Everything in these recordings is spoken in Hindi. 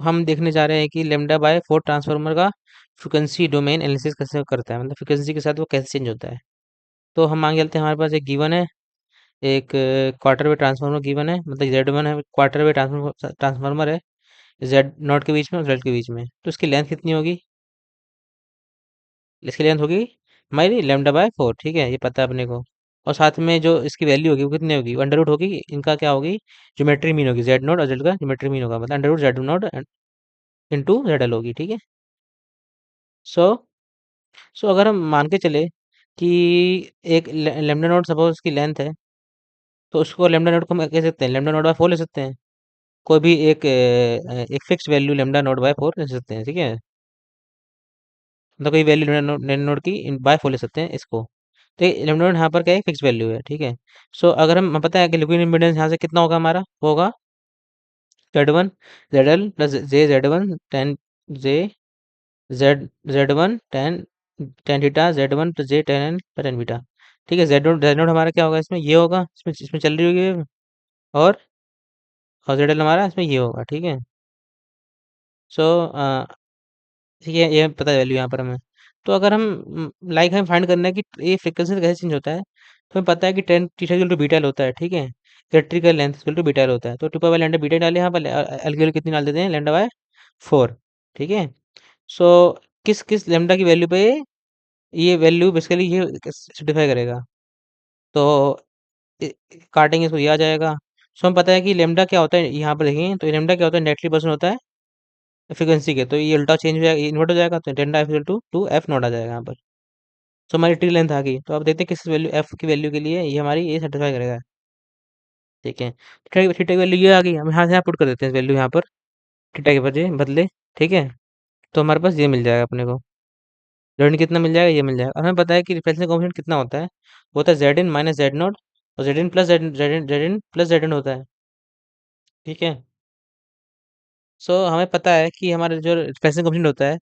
हम देखने जा रहे हैं कि लेमडा बाय फोर ट्रांसफार्मर का फ्रिक्वेंसी डोमेन एनालिसिस कैसे करता है, मतलब फ्रिक्वेंसी के साथ वो कैसे चेंज होता है। तो हम मान के चलते हैं हमारे पास एक गिवन है, एक क्वार्टर वे ट्रांसफार्मर गिवन है, मतलब जेड वन है, क्वार्टर वे ट्रांसफार्मर ट्रांसफार्मर है जेड नॉट के बीच में और जेड के बीच में। तो इसकी लेंथ कितनी होगी? इसकी लेंथ होगी हमारी लेमडा बाय फोर, ठीक है, ये पता है अपने को। और साथ में जो इसकी वैल्यू होगी वो कितनी होगी? अंडर रूट होगी, इनका क्या होगी, ज्योमेट्री मीन होगी, जेड नॉट और जेड का ज्योमेट्री मीन होगा, मतलब under root Z naught into Z L होगी, ठीक है। सो अगर हम मान के चले कि एक लेमडा नोट सपोज उसकी लेंथ है, तो उसको लेमडा नोट को हम कह सकते हैं लेमडा नोट बाय फोर ले सकते हैं। कोई भी एक fix value lambda note by four ले सकते हैं, ठीक है, मतलब कोई वैल्यू लेमडा नोट की बाय फोर ले सकते हैं इसको। तो लेमडा नोट यहाँ पर क्या है, फिक्स वैल्यू है, ठीक है। सो अगर हम पता है कि लिक्विड इम्पिडेंस यहाँ से कितना होगा, हमारा होगा Z one Z L plus J Z one ten J Z Z one ten ten theta Z one plus J ten N ten beta, ठीक है। जेड नोट हमारा क्या होगा, इसमें ये होगा, इसमें इसमें चल रही होगी wave, और जेड एल हमारा इसमें ये होगा, ठीक है। सो ठीक है, ये पता है वैल्यू यहाँ पर हमें। तो अगर हम लाइक हमें फाइंड करना है कि ये फ्रिक्वेंसी कैसे चेंज होता है, तो हमें पता है कि tan theta equal to beta L होता है, ठीक है। Electrical length equal to beta L होता है, तो टू पावर लैम्डा बीटा डाले यहाँ पर, एल की वैल्यू कितनी डाल देते हैं, लैम्डा बाय फोर, ठीक है। सो किस किस लैम्डा की वैल्यू पे ये वैल्यू बेसिकली ये सिग्निफाई करेगा, तो इ- काटेंगे इसको, ये आ जाएगा। सो हम पता है कि लेमडा क्या होता है, यहाँ पर देखेंगे तो लेमडा क्या होता है, नेटली पर्सन होता है फ्रीक्वेंसी के, तो ये उल्टा चेंज हो जाएगा, इन्वर्ट हो जाएगा, तो ten F two two F naught आ जाएगा यहाँ पर। सो हमारी ट्री लेंथ आ गई, तो आप देखते हैं किस वैल्यू एफ की वैल्यू के लिए ये हमारी ये सेटिस्फाई करेगा, ठीक है। थीटा की वैल्यू ये आ गई, हम यहाँ से यहाँ पुट कर देते हैं वैल्यू यहाँ पर, थीटा के बदले बदले, ठीक है। तो हमारे पास ये मिल जाएगा अपने को, जेड कितना मिल जाएगा, ये मिल जाएगा। और हमें पता है कि रिफ्लेक्शन कोएफिशिएंट कितना होता है, वो होता है जेड इन माइनस जेड नॉट, और Z in plus Z in plus Z इन होता है, ठीक है। सो हमें पता है कि हमारा जो रिफ्लेक्शन कोएफिशिएंट होता है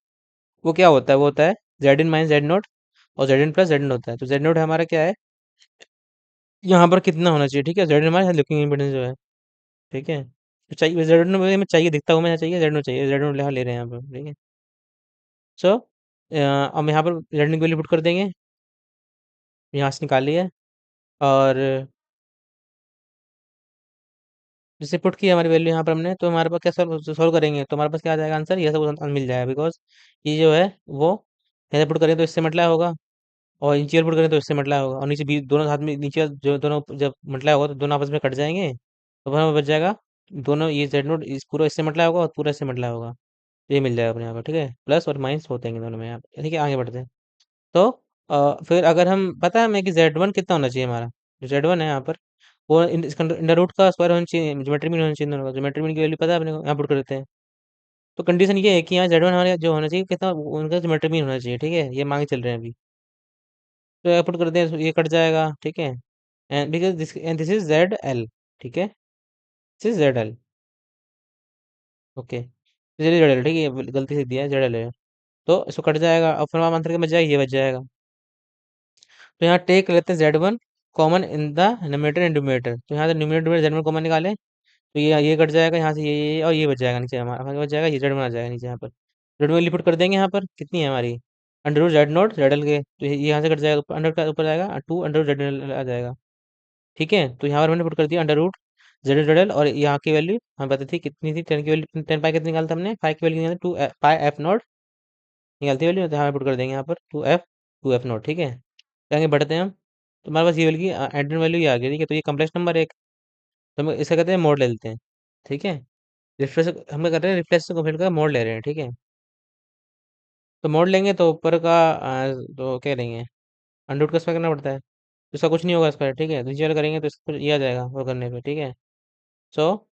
वो क्या होता है, वो होता है जेड इन माइनस जेड नॉट, और जेड इन प्लस जेड इन होता है। तो जेड नॉट हमारा क्या है, यहाँ पर कितना होना चाहिए, ठीक है, जेड इन हमारा लुकिंग इम्पिडेंस जो है, ठीक है। तो चाहिए जेड नॉट में चाहिए, दिखता हूँ मैं, चाहिए जेड नॉट, चाहिए जेड नॉट यहाँ ले रहे हैं यहाँ पर, ठीक है। सो हम यहाँ पर जेड की वैल्यू पुट कर देंगे, यहाँ से निकाल लिया, और जैसे पुट की हमारी वैल्यू यहाँ पर हमने, तो हमारे पास क्या सॉल्व करेंगे, तो हमारे पास क्या आ जाएगा आंसर, ये सब आंसर मिल जाएगा, बिकॉज ये जो है वो ऐसे पुट करें तो इससे मल्टीप्लाई होगा, और नीचे पुट करें तो इससे मल्टीप्लाई होगा, और नीचे भी दोनों साथ में, नीचे जो दोनों जब मल्टीप्लाई होगा तो दोनों आपस में कट जाएंगे, तो हमें बच जाएगा दोनों, ये जेड नोट इस पूरा इससे मल्टीप्लाई होगा और पूरा इससे मल्टीप्लाई होगा, तो ये मिल जाएगा अपने यहाँ पर, ठीक है। प्लस और माइनस होते हैं दोनों में यहाँ पर, ठीक है, आगे बढ़ते हैं। तो फिर अगर हम पता है हमें कि जेड वन कितना होना चाहिए हमारा, जो जेड वन है यहाँ पर, वो इसका अंडर रूट का स्क्वायर होना चाहिए, ज्योमेट्री मीन होना चाहिए दोनों का, ज्योमेट्री मीन की वैल्यू पता है अपने को, यहाँ पुट कर देते हैं। तो कंडीशन ये है कि यहाँ जेड वन हमारे जो होना चाहिए कितना, उनका ज्योमेट्री मीन होना चाहिए, ठीक है, ये मांगे चल रहे हैं अभी। तो यहाँ पुट कर दें तो ये कट जाएगा, ठीक है। And because this and this is Z L, ठीक है, this is Z L, okay, Z L, ठीक है, ये गलती से दिया है जेड एल है। तो इसको कट जाएगा, और फिर हमारा आंसर क्या बच जाएगा, ये बच जाएगा। तो यहाँ टेक लेते हैं Z one common in the numerator and denominator, तो यहाँ से न्यूमरेटर जेड वन कॉमन निकाले, तो ये कट जाएगा यहाँ से, ये और ये बच जाएगा नीचे, हमारा हमारे बच जाएगा, ये जेड वन आ जाएगा नीचे यहाँ पर। जेड वन लिपट कर देंगे यहाँ पर, कितनी है हमारी, under root Z naught Z L के, तो ये यहाँ से कट जाएगा, अंडर का ऊपर जाएगा, two under root Z L आ जाएगा, ठीक है। तो यहाँ पर मैंने पुट कर दिया under root Z Z L, और यहाँ की वैल्यू हमें पता थी कितनी थी, टेन की वैल्यू, टेन पाई कितनी निकालता हमने, फाइव की वैल्यू निकालती, टू पाई एफ नोट निकालती वैल्यू, तो यहाँ पुट कर देंगे यहाँ पर टू एफ नोट, ठीक है। तो आगे बढ़ते हैं हम, तो हमारे पास ये वैल्यू की एंड वैल्यू ये आ गई, ठीक है। तो ये कम्प्लेक्स नंबर एक, तो हम इसे कहते हैं मोड ले लेते हैं, ठीक है। रिफ्रेश हम क्या कर रहे हैं, रिफ्लेक्स कंप्लीट का मोड ले रहे हैं, ठीक है। तो मोड लेंगे तो ऊपर का तो क्या लेंगे, अंडर का स्क्वायर करना पड़ता है, तो इसका कुछ नहीं होगा स्क्वायर, ठीक है। नीचे वाला करेंगे तो इसका ये आ जाएगा वो करने पे, ठीक है। सो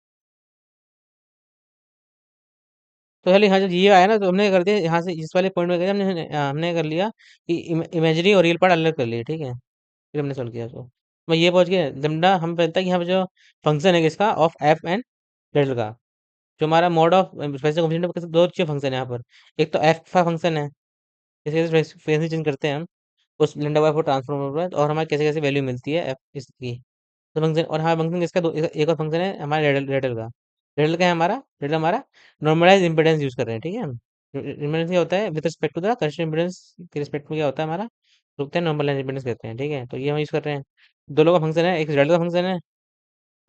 तो चलिए, हाँ, जब ये आया ना तो हमने कर दिया, यहाँ से इस वाले पॉइंट में गए हमने, हमने कर लिया कि इमेजरी और रियल पार्ट अलग कर लिए, ठीक है। फिर हमने सॉल्व किया उसको, मैं ये पहुंच गया लैम्डा, हम पता है कि यहाँ पे जो फंक्शन है किसका, ऑफ एफ एंड जेड का, जो हमारा मोड ऑफ स्पेसिफिक कोएफिशिएंट, दो अच्छे फंक्शन है यहाँ पर। एक तो एफ का फंक्शन है, जैसे फ्रीक्वेंसी चेंज करते हैं हम उस लैम्डा बाय फोर ट्रांसफॉर्मर पर, और हमारे कैसे कैसे वैल्यू मिलती है एफ इसकी, तो फंक्शन, और हमारा फंक्शन किसका, एक और फंक्शन है हमारे रेडल रेडल का, रिजल्ट क्या है हमारा? रिजल्ट हमारा नॉर्मलाइज इम्पिडेंस यूज कर रहे हैं, ठीक है हम। इम्पिडेंस क्या होता है with respect to the constraint impedance के रिस्पेक्ट में क्या होता है हमारा, रुकते हैं, नॉर्मलाइज इम्पिडेंस कहते हैं, ठीक है। तो ये हम यूज कर रहे हैं। दो लोगों का फंक्शन है, एक रिजल्ट का फंक्शन है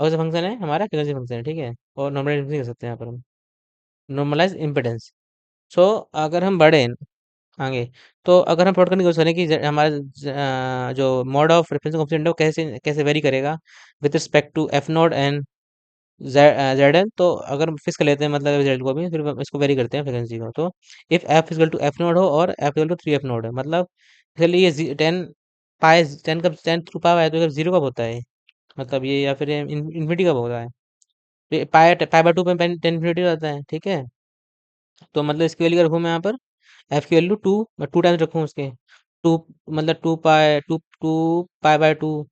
और जो फंक्शन है हमारा फ्रीक्वेंसी फंक्शन है, ठीक है। और नॉर्मलाइज कर सकते हैं यहाँ पर हम, नॉर्मलाइज इम्पिडेंस। सो अगर हम बढ़े आगे, तो अगर हम प्लॉट करने की कोशिश करें कि हमारा जो मोड ऑफ रेफरेंस कोएफिशिएंट है वो कैसे कैसे वेरी करेगा with respect to F naught and Z L. तो अगर फिक्स कर लेते हैं मतलब जेड को भी, फिर हम इसको वेरी करते हैं फ्रिक्वेंसी को। तो if F equal to F naught हो और F equal to 3 F naught है, मतलब इसलिए ये 10 पाई, 10 कब 10 थ्रू पाई है, तो जीरो कब होता है, मतलब ये, या फिर इन्फिनिटी कब होता है। तो पाई पाई बाय टू पे 10 इन्फिनिटी रहता है, ठीक है। तो मतलब इसकी वैल्यू रखूँ मैं यहाँ पर, एफ की वैल्यू टू, मैं टू टाइम्स रखूँ उसके, टू, मतलब टू पाई बाय टू,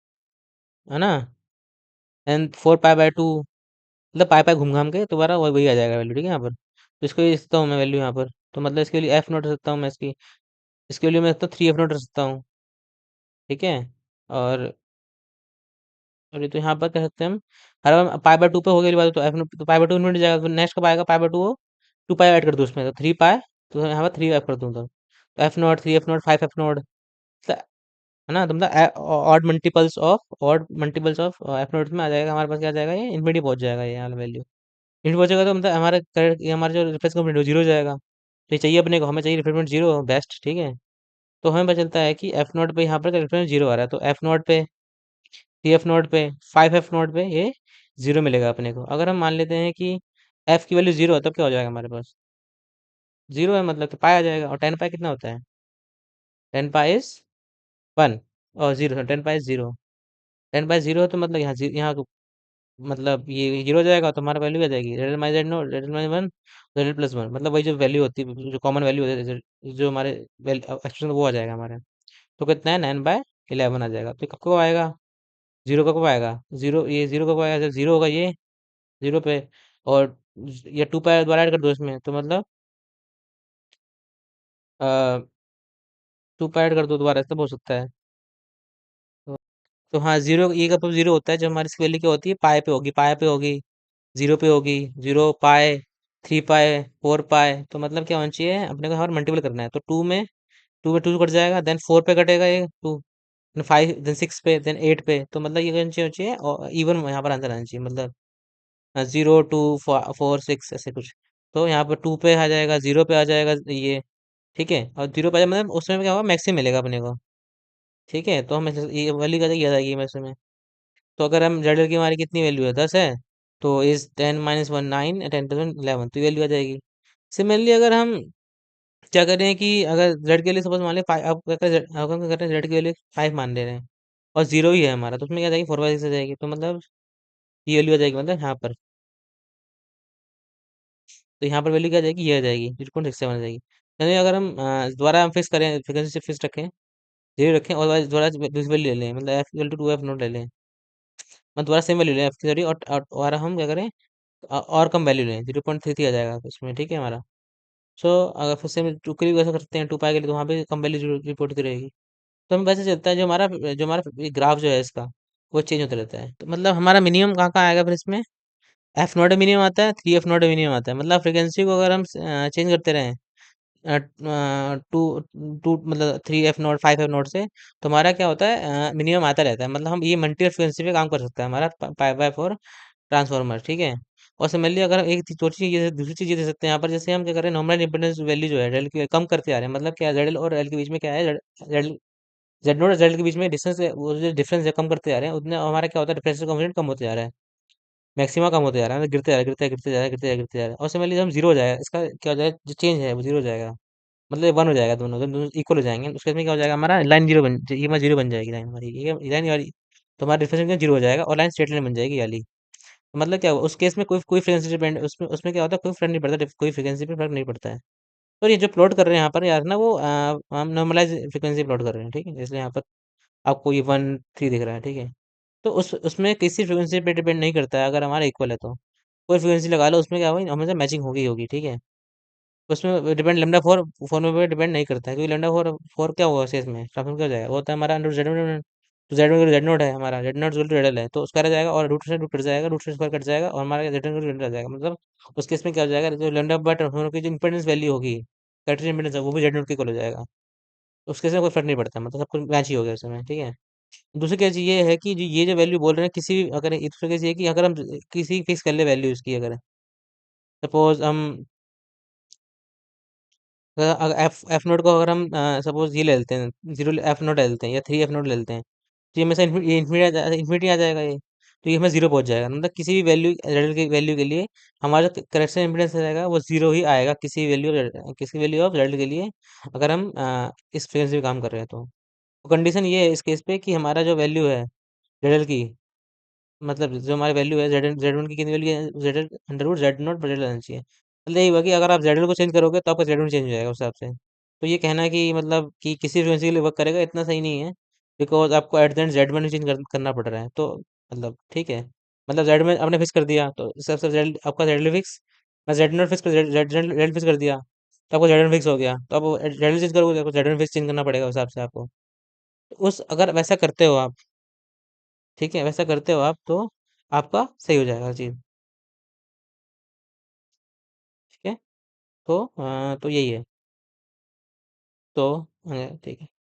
है ना, एंड 4 पाई बाय 2, मतलब पाई पाई घूम घाम के दोबारा वही वही आ जाएगा वैल्यू, ठीक है यहाँ पर। तो इसको ये सकता हूँ मैं वैल्यू यहाँ पर, तो मतलब इसके लिए एफ नोट रख सकता हूँ मैं इसकी, इसके लिए मैं सकता हूँ 3 एफ नोट रख सकता हूँ, ठीक है। और और ये तो यहाँ पर कह सकते हैं हम, हर बार पाई बाय टू पे हो गई बात, तो एफ नोट, तो पाई बाय टू मिनट जाएगा, तो नेक्स्ट कब आएगा पाई बाय टू हो, टू पाई ऐड कर दूँ उसमें, तो 3 पाई, तो यहाँ पर 3 एफ कर दूँ, तो F note, 3 F note, 5 F note, है ना। तो मतलब odd multiples of F note में आ जाएगा हमारे पास, क्या आ जाएगा, ये इन्फिनिटी पहुंच जाएगा ये वाला वैल्यू। इन्फिनिटी पहुंचेगा तो मतलब हमारा करेक्ट, ये हमारा जो रिफ्रेश कंप्लीट हो जीरो हो जाएगा। तो ये चाहिए अपने को, हमें चाहिए रिफ्रेशमेंट जीरो बेस्ट, ठीक है। तो हमें पता चलता है कि एफ नोट पे यहाँ पर रिफ्रेशमेंट जीरो आ रहा है, तो एफ नोट पे, 3 एफ नोट पे, 5 एफ नोट पे ये जीरो मिलेगा अपने को। अगर हम मान लेते हैं कि एफ की वैल्यू जीरो है, तब क्या हो जाएगा हमारे पास, जीरो है मतलब कि पाई आ जाएगा। और 10 पाई कितना होता है, 10 पाई इज 1, और जीरो, 10 पाई इज 0, 10 पाई 0 तो मतलब यहाँ यहाँ मतलब ये जीरो हो जाएगा, तो हमारा वैल्यू क्या जाएगी, Z minus Z naught, Z minus one, Z plus one, मतलब वही जो वैल्यू होती है, जो कॉमन वैल्यू होती है, जो हमारे एक्सप्रेशन वो आ जाएगा हमारे। तो कितना है, 9/11 आ जाएगा। तो कब कब आएगा, जीरो कब आएगा, जीरो, ये जीरो कब आएगा, जब जीरो होगा ये जीरो पे, और ये 2 पाई दोबारा ऐड कर दो इसमें, तो मतलब 2 पाई ऐड कर दो दोबारा, तब हो सकता है। तो, तो हाँ, जीरो, ये कब जीरो होता है, जब हमारी इसकी वैल्यू क्या होती है, पाई पे होगी, पाई पे होगी, जीरो पे होगी, 0 पाई, 3 पाई, 4 पाई। तो मतलब क्या होना चाहिए अपने को, हर मल्टीपल करना है, तो टू में टू कट जाएगा, देन 4 पे कटेगा ये टू, देन 5, देन 6 पे, देन 8 पे। तो मतलब ये होना चाहिए और इवन यहाँ पर आंसर आना चाहिए, मतलब 0, 2, 4, 6 ऐसे कुछ। तो यहाँ पर टू पे आ जाएगा, जीरो पे आ जाएगा ये, ठीक है। और जीरो पे आ जाए मतलब उसमें क्या होगा, मैक्सिमम मिलेगा अपने को, ठीक है। तो हम ये वैल्यू क्या याद आएगी मैक्सिमम में। तो अगर हम जेड की हमारी कितनी वैल्यू है, 10 है, तो इज 10 - 1 9, 10 + 1 11, तो ये वैल्यू आ जाएगी। सिमिलरली अगर हम क्या करें कि अगर जेड के लिए सपोज मान लें आप क्या करें, आप क्या कर रहे हैं, जेड के लिए 5 मान ले रहे हैं और जीरो ही है हमारा, तो उसमें क्या जाएगी, 4/6 आ जाएगी। तो मतलब ये वैल्यू आ जाएगी, मतलब यहाँ पर, तो यहाँ पर वैल्यू क्या आ जाएगी, ये आ जाएगी, 0.67 आ जाएगी। यानी अगर हम दोबारा हम फिक्स करें, फ्रिक्वेंसी फिक्स रखें, जीरो रखें, और दोबारा दूसरी वैल्यू ले लें, मतलब F equal to 2 F naught ले लें, मतलब दोबारा सेम वैल्यू लें एफ की सॉरी, और हम क्या करें, और कम वैल्यू लें, 0.33 आ जाएगा उसमें, ठीक है हमारा। सो अगर फिर से हम टू के लिए वैसा करते हैं, 2 पाई के लिए, तो वहाँ पे कम वैल्यू रिपोर्ट होती रहेगी। तो हमें वैसे चलता है, जो हमारा ग्राफ जो है इसका, वो चेंज होता रहता है। तो मतलब हमारा मिनिमम कहाँ कहाँ आएगा फिर इसमें, एफ नॉट मिनिमम आता है, 3 एफ नॉट मिनिमम आता है, मतलब फ्रिक्वेंसी को अगर हम चेंज करते रहें, टू टू मतलब 3 एफ नॉट, 5 एफ नॉट से, तो हमारा क्या होता है, मिनिमम आता रहता है। मतलब हम ये मल्टी फ्रिक्वेंसी पे काम कर सकते हैं, हमारा पाई बाय 4 ट्रांसफॉर्मर, ठीक है। और सिमिलरली अगर हम एक छोटी चीज, दूसरी चीज ये दे सकते हैं यहाँ पर, जैसे हम क्या करें, नॉर्मल इंपेडेंस वैल्यू जो है जेड की कम करते आ रहे हैं, मतलब क्या, जेड और एल के बीच में क्या है, जेड जेड नोट और जेड के बीच में डिस्टेंस, वो जो डिफरेंस है कम करते जा रहे हैं, उतने हमारा क्या होता है, डिफरेंशियल कोएफिशिएंट कम होते जा रहा है, मैक्सिमा कम होते जा रहा है, मतलब गिरते जा रहा है, गिरते गिरते जा रहा है, गिरते जा रहा है, गिरते जा रहा है। और सिमिलरली हम जीरो हो जाएगा, इसका क्या हो जाएगा, जो चेंज है वो जीरो हो जाएगा, मतलब 1 हो जाएगा, दोनों दोनों इक्वल हो जाएंगे। उसके में क्या हो जाएगा, हमारा लाइन जीरो बन, ये हमारी जीरो बन जाएगी लाइन हमारी, ये लाइन वाली, तो हमारा डिफरेंस जीरो हो जाएगा और लाइन स्ट्रेट लाइन बन जाएगी वाली। तो मतलब क्या हुआ? उस केस में कोई फ्रीक्वेंसी डिपेंड, उसमें उसमें क्या होता है, कोई फर्क नहीं पड़ता, कोई फ्रीक्वेंसी पे फर्क नहीं पड़ता है। और ये जो प्लॉट कर रहे हैं यहाँ पर यार ना, वो हम नॉर्मलाइज फ्रीक्वेंसी प्लॉट कर रहे हैं, ठीक है। इसलिए यहाँ पर आपको ये 1 3 दिख रहा है, ठीक है। तो उसमें किसी फ्रीक्वेंसी पे डिपेंड नहीं करता है, अगर हमारा इक्वल है तो कोई फ्रीक्वेंसी लगा लो, उसमें क्या होगी, हमेशा मैचिंग होगी ही होगी, ठीक है। उसमें डिपेंड लेमडा फोर फोर में डिपेंड नहीं करता है, क्योंकि लेमडा फोर फोर क्या होगा शेष में ट्रांसफॉर्म क्या हो जाएगा, वो होता है हमारा अंडर जेड, तो जेड नोट है हमारा, Z naught equal to Z L है, तो उसका रह जाएगा, और रूट से रूट कट जाएगा, रूट से स्क्वायर कट जाएगा, और हमारा जेड नोट रह जाएगा। मतलब उस केस में क्या हो जाएगा, जो लैम्डा बट दोनों की जो इंपेडेंस वैल्यू होगी, कैरेक्टर इंपेडेंस, वो भी जेड नोट के इक्वल हो जाएगा। उस केस में कोई फर्क नहीं पड़ता, मतलब सब कुछ मैच ही हो गया उसमें, ठीक है। दूसरी केस ये है कि जो ये जो वैल्यू बोल रहे हैं, किसी भी अगर एक दूसरे केस ये है कि अगर हम किसी फिक्स कर ले वैल्यू इसकी, अगर सपोज हम अगर एफ एफ नोट को अगर हम सपोज ये ले लेते हैं, जीरो एफ नोट ले लेते हैं या थ्री एफ नोट ले लेते हैं, तो ये में से ये इन्फिनिटी आ जाएगा ये, तो ये हमें जीरो पहुंच जाएगा, मतलब किसी भी वैल्यू जेडल की वैल्यू के लिए हमारा जो करेक्शन इम्पीडेंस रहेगा वो जीरो ही आएगा, किसी वैल्यू ऑफ जेडल के लिए, अगर हम इस फ्रीक्वेंसी पे काम कर रहे हैं तो। कंडीशन ये है इस केस पे कि हमारा जो वैल्यू है जेडल की, मतलब जो हमारी वैल्यू है जेड वन की कितनी वैल्यू है, Z under root Z naught Z रहना चाहिए। मतलब यही हुआ कि अगर आप जेड को चेंज करोगे तो आपका जेड वन चेंज हो जाएगा उस हिसाब से। तो ये कहना कि मतलब कि किसी फ्रीक्वेंसी के लिए वर्क करेगा, इतना सही नहीं है, बिकॉज आपको at the end Z one change करना पड़ रहा है, तो मतलब ठीक है। मतलब जेड में आपने फिक्स कर दिया तो इस हिसाब से जेड आपका जेड फिक्स, मैं जेड नॉट फिक्स कर जेड जेड फिक्स कर दिया, तो आपको जेड वन फिक्स हो गया, तो आप जेड चेंज करोगे तो आपको जेड वन फिक्स चेंज करना पड़ेगा उस हिसाब से आपको। तो उस अगर वैसा करते हो आप, ठीक है, वैसा करते हो आप तो आपका सही हो जाएगा चीज़, ठीक है। तो तो यही है। तो ठीक है।